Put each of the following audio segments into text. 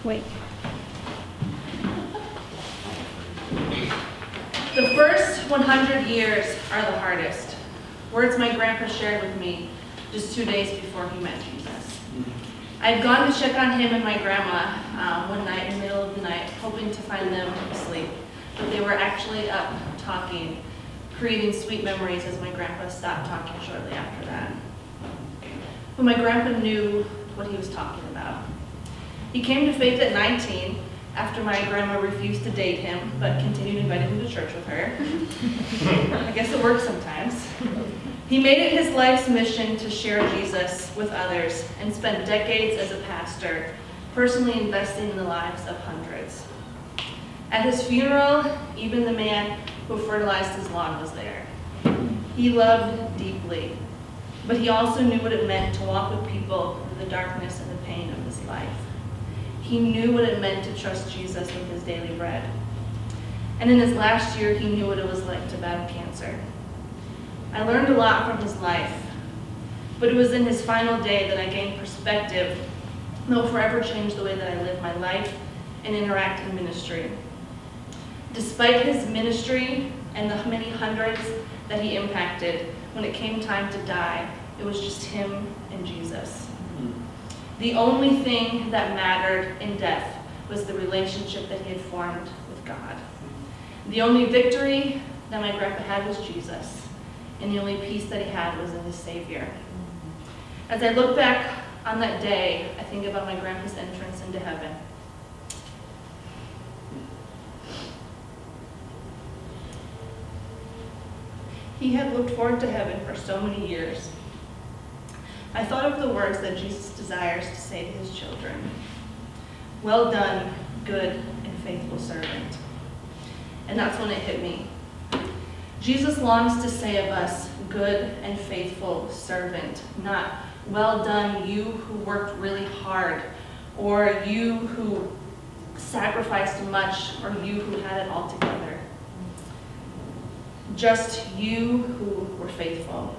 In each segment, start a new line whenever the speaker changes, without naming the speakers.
Wait.
The first 100 years are the hardest. Words my grandpa shared with me just 2 days before he met Jesus. I'd gone to check on him and my grandma one night in the middle of the night, hoping to find them asleep. But they were actually up talking, creating sweet memories as my grandpa stopped talking shortly after that. But my grandpa knew what he was talking about. He came to faith at 19 after my grandma refused to date him, but continued inviting him to church with her. I guess it works sometimes. He made it his life's mission to share Jesus with others and spent decades as a pastor, personally investing in the lives of hundreds. At his funeral, even the man who fertilized his lawn was there. He loved deeply, but he also knew what it meant to walk with people through the darkness and the pain of his life. He knew what it meant to trust Jesus with his daily bread. And in his last year, he knew what it was like to battle cancer. I learned a lot from his life, but it was in his final day that I gained perspective that will forever change the way that I live my life and interact in ministry. Despite his ministry and the many hundreds that he impacted, when it came time to die, it was just him and Jesus. The only thing that mattered in death was the relationship that he had formed with God. The only victory that my grandpa had was Jesus, and the only peace that he had was in his Savior. As I look back on that day, I think about my grandpa's entrance into heaven. He had looked forward to heaven for so many years. I thought of the words that Jesus desires to say to his children. Well done, good and faithful servant. And that's when it hit me. Jesus longs to say of us, good and faithful servant, not well done, you who worked really hard, or you who sacrificed much, or you who had it all together. Just you who were faithful.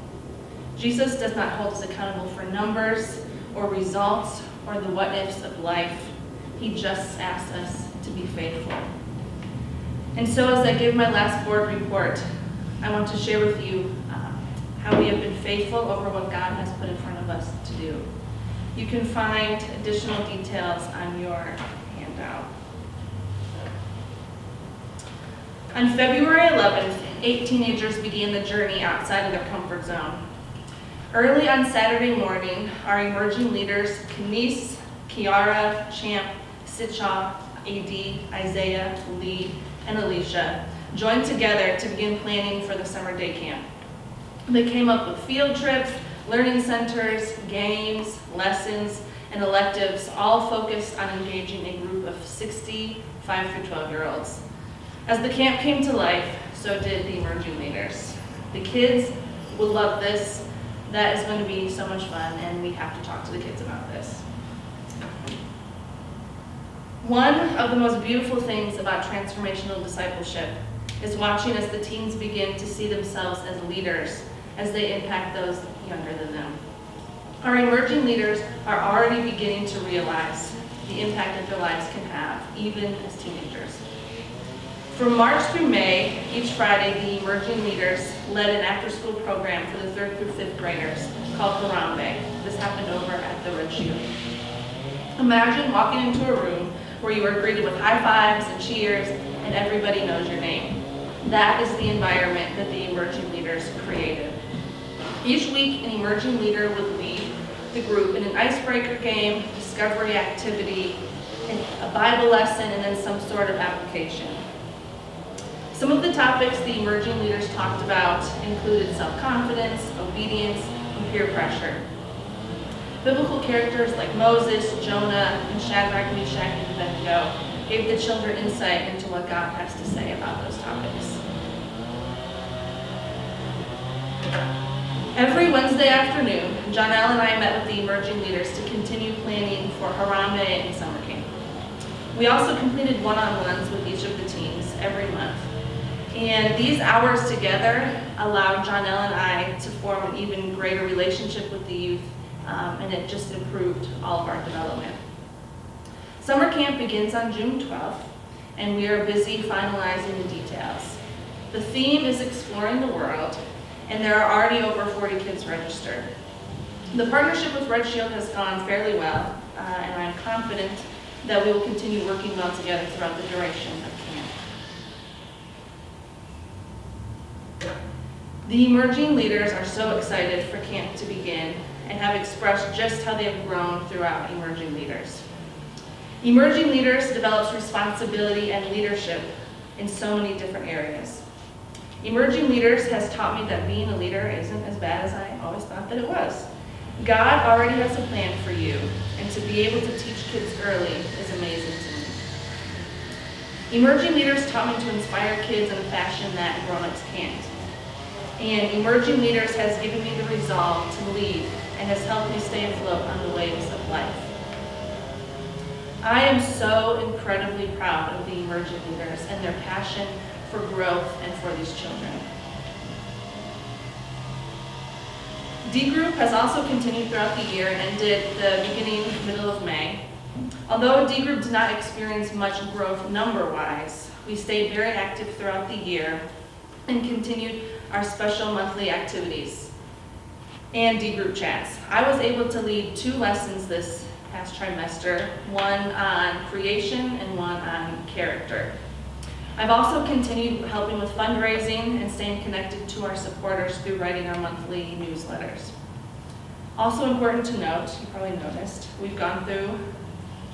Jesus does not hold us accountable for numbers or results or the what-ifs of life. He just asks us to be faithful. And so as I give my last board report, I want to share with you how we have been faithful over what God has put in front of us to do. You can find additional details on your handout. On February 11th, 8 teenagers began the journey outside of their comfort zone. Early on Saturday morning, our emerging leaders, Kenise, Kiara, Champ, Sitchaw, AD, Isaiah, Lee, and Alicia, joined together to begin planning for the summer day camp. They came up with field trips, learning centers, games, lessons, and electives, all focused on engaging a group of 60 5 through 12-year-olds. As the camp came to life, so did the emerging leaders. The kids will love this. That is going to be so much fun, and we have to talk to the kids about this. One of the most beautiful things about transformational discipleship is watching as the teens begin to see themselves as leaders as they impact those younger than them. Our emerging leaders are already beginning to realize the impact that their lives can have, even as teenagers. From March through May, each Friday, the emerging leaders led an after-school program for the 3rd through 5th graders called Harambe. This happened over at the Red Shoe. Imagine walking into a room where you are greeted with high fives and cheers, and everybody knows your name. That is the environment that the emerging leaders created. Each week, an emerging leader would lead the group in an icebreaker game, discovery activity, a Bible lesson, and then some sort of application. Some of the topics the emerging leaders talked about included self-confidence, obedience, and peer pressure. Biblical characters like Moses, Jonah, and Shadrach, Meshach, and Abednego gave the children insight into what God has to say about those topics. Every Wednesday afternoon, John L. and I met with the emerging leaders to continue planning for Harambe and summer camp. We also completed one-on-ones with each of the teams every month. And these hours together allowed John L. and I to form an even greater relationship with the youth, and it just improved all of our development. Summer camp begins on June 12th, and we are busy finalizing the details. The theme is exploring the world, and there are already over 40 kids registered. The partnership with Red Shield has gone fairly well, and I'm confident that we will continue working well together throughout the duration of camp. The emerging leaders are so excited for camp to begin and have expressed just how they have grown throughout Emerging Leaders. Emerging Leaders develops responsibility and leadership in so many different areas. Emerging Leaders has taught me that being a leader isn't as bad as I always thought that it was. God already has a plan for you, and to be able to teach kids early is amazing to me. Emerging Leaders taught me to inspire kids in a fashion that grown-ups can't. And Emerging Leaders has given me the resolve to lead and has helped me stay afloat on the waves of life. I am so incredibly proud of the Emerging Leaders and their passion for growth and for these children. D Group has also continued throughout the year and ended the middle of May. Although D Group did not experience much growth number-wise, we stayed very active throughout the year and continued our special monthly activities and D Group chats. I was able to lead 2 lessons this past trimester, one on creation and one on character. I've also continued helping with fundraising and staying connected to our supporters through writing our monthly newsletters. Also important to note, you probably noticed, we've gone through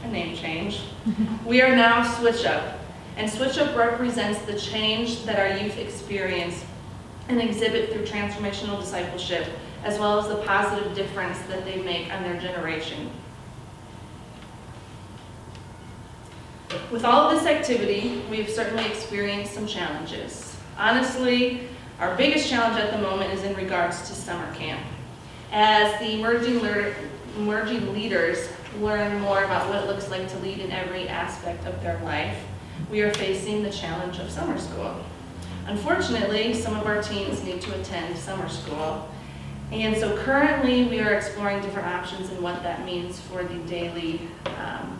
a name change. We are now Switch Up, and Switch Up represents the change that our youth experience and exhibit through transformational discipleship, as well as the positive difference that they make on their generation. With all of this activity, we've certainly experienced some challenges. Honestly, our biggest challenge at the moment is in regards to summer camp. As the emerging leaders learn more about what it looks like to lead in every aspect of their life, we are facing the challenge of summer school. Unfortunately, some of our teens need to attend summer school, and so currently we are exploring different options and what that means for the daily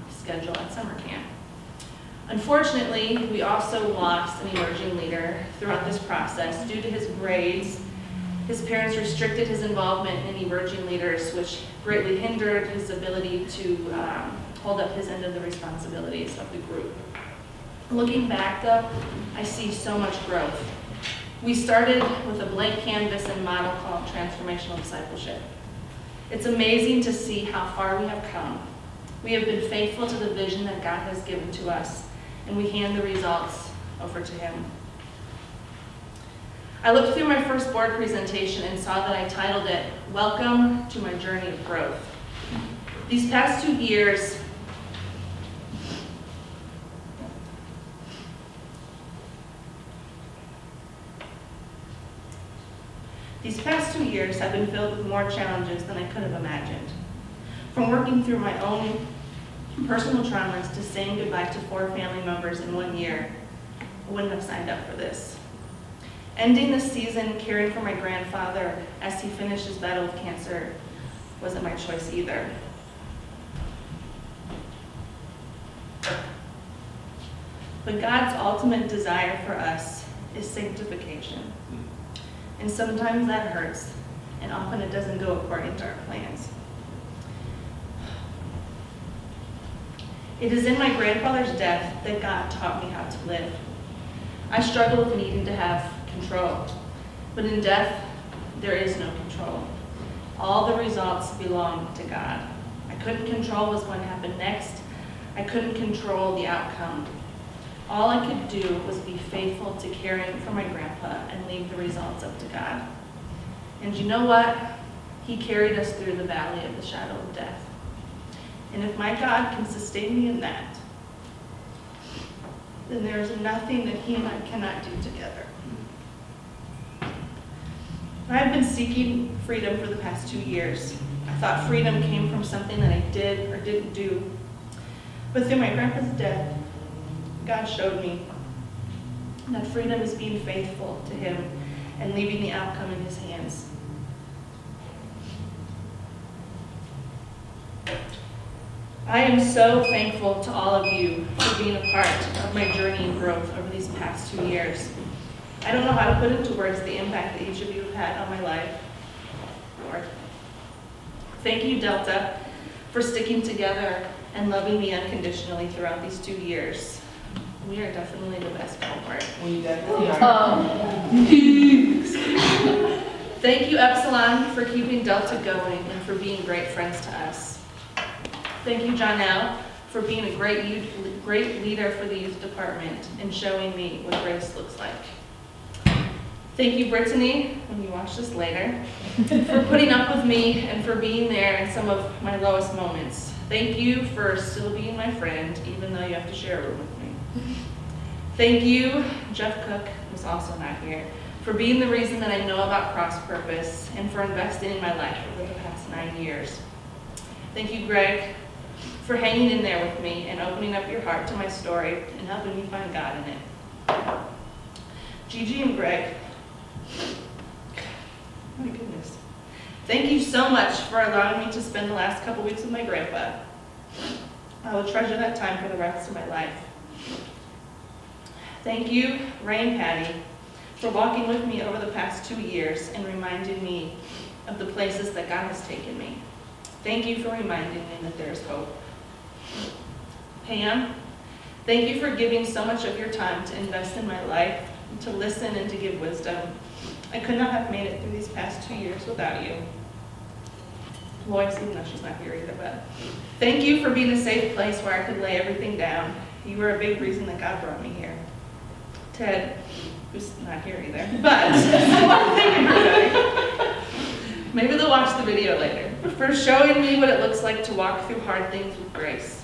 schedule at summer camp. Unfortunately, we also lost an emerging leader throughout this process due to his grades. His parents restricted his involvement in emerging leaders, which greatly hindered his ability to hold up his end of the responsibilities of the group. Looking back though, I see so much growth. We started with a blank canvas and model called Transformational Discipleship. It's amazing to see how far we have come. We have been faithful to the vision that God has given to us, and we hand the results over to Him. I looked through my first board presentation and saw that I titled it, Welcome to My Journey of Growth. These past 2 years, have been filled with more challenges than I could have imagined. From working through my own personal traumas to saying goodbye to 4 family members in 1 year, I wouldn't have signed up for this. Ending the season caring for my grandfather as he finished his battle with cancer wasn't my choice either. But God's ultimate desire for us is sanctification. And sometimes that hurts, and often it doesn't go according to our plans. It is in my grandfather's death that God taught me how to live. I struggle with needing to have control, but in death, there is no control. All the results belong to God. I couldn't control what's going to happen next. I couldn't control the outcome. All I could do was be faithful to caring for my grandpa and leave the results up to God. And you know what? He carried us through the valley of the shadow of death. And if my God can sustain me in that, then there is nothing that He and I cannot do together. I've been seeking freedom for the past 2 years. I thought freedom came from something that I did or didn't do. But through my grandpa's death, God showed me that freedom is being faithful to Him and leaving the outcome in His hands. I am so thankful to all of you for being a part of my journey and growth over these past 2 years. I don't know how to put into words the impact that each of you have had on my life. Lord. Thank you, Delta, for sticking together and loving me unconditionally throughout these 2 years. We are definitely the best cohort.
We definitely are.
Thank you, Epsilon, for keeping Delta going and for being great friends to us. Thank you, Jonelle, for being a great leader for the youth department and showing me what grace looks like. Thank you, Brittany, when you watch this later, for putting up with me and for being there in some of my lowest moments. Thank you for still being my friend, even though you have to share a room with me. Thank you, Jeff Cook, who's also not here, for being the reason that I know about Cross Purpose and for investing in my life over the past 9 years. Thank you, Greg, for hanging in there with me and opening up your heart to my story and helping me find God in it. Gigi and Greg, my goodness. Thank you so much for allowing me to spend the last couple weeks with my grandpa. I will treasure that time for the rest of my life. Thank you, Ray and Patty, for walking with me over the past 2 years and reminding me of the places that God has taken me. Thank you for reminding me that there is hope. Pam, thank you for giving so much of your time to invest in my life, to listen and to give wisdom. I could not have made it through these past 2 years without you. Lois, even though she's not here either, but thank you for being a safe place where I could lay everything down. You were a big reason that God brought me here. Ted, who's not here either, but thank you, everybody. Maybe they'll watch the video later, for showing me what it looks like to walk through hard things with grace.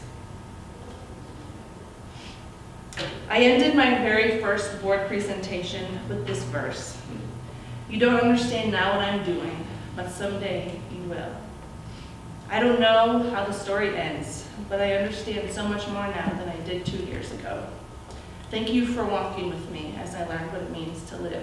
I ended my very first board presentation with this verse. You don't understand now what I'm doing, but someday you will. I don't know how the story ends, but I understand so much more now than I did 2 years ago. Thank you for walking with me as I learned what it means to live